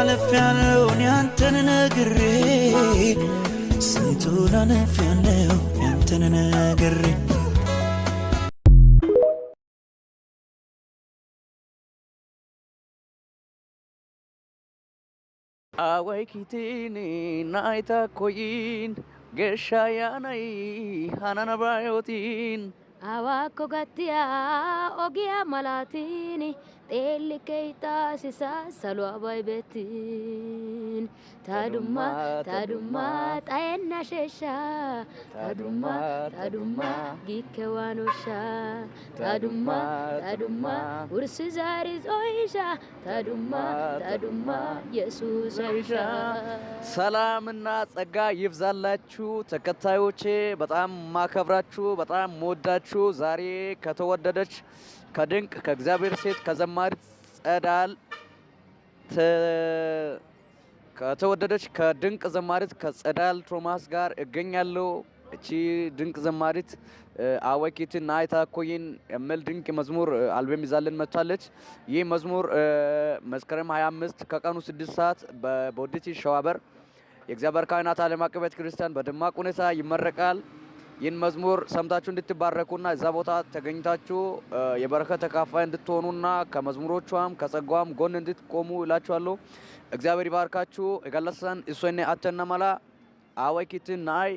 አልፌያለሁ ያንተን ነግሬ ስንቱን አልፌያለሁ ያንተን ነግሬ አወይኪቲኒ ናይታ ኮይን ገሻያናይ ሃናናባዮቲን Awakko gattiya ogiya malaatini xeelli keeytaasisa saluwa baybettiin taadummaa xayenna sheeshsha taadummaa giikke waanosha taadummaa ursi zaaris oyisha taadummaa yesuus oyisha ሰላምና ጸጋ ይብዛላችሁ ተከታዮቼ በጣም ማከብራችሁ በጣም ሞዳችሁ ዛሬ ከተወደደች ከድንቅ ከእግዚአብሔር ሴት ከዘማሪት ጸዳል ከተወደደች ከድንቅ ዘማሪት ከጸዳል ቶማስ ጋር እገኛለሁ። እቺ ድንቅ ዘማሪት አወኪት ናይታ ኮይን የሚል ድንቅ መዝሙር አልበም ይዛልን መጥታለች። ይህ መዝሙር መስከረም 25 ከቀኑ 6 ሰዓት በቦዲቲ ሸዋበር የእግዚአብሔር ካህናት ዓለም አቀፍ ቤተክርስቲያን በደማቅ ሁኔታ ይመረቃል። ይህን መዝሙር ሰምታችሁ እንድትባረኩና እዛ ቦታ ተገኝታችሁ የበረከት ተካፋይ እንድትሆኑና ከመዝሙሮቿም ከጸጋዋም ጎን እንድትቆሙ እላችኋለሁ። እግዚአብሔር ይባርካችሁ። የገለሰን እሶኔ አተነመላ አወኪት ናይ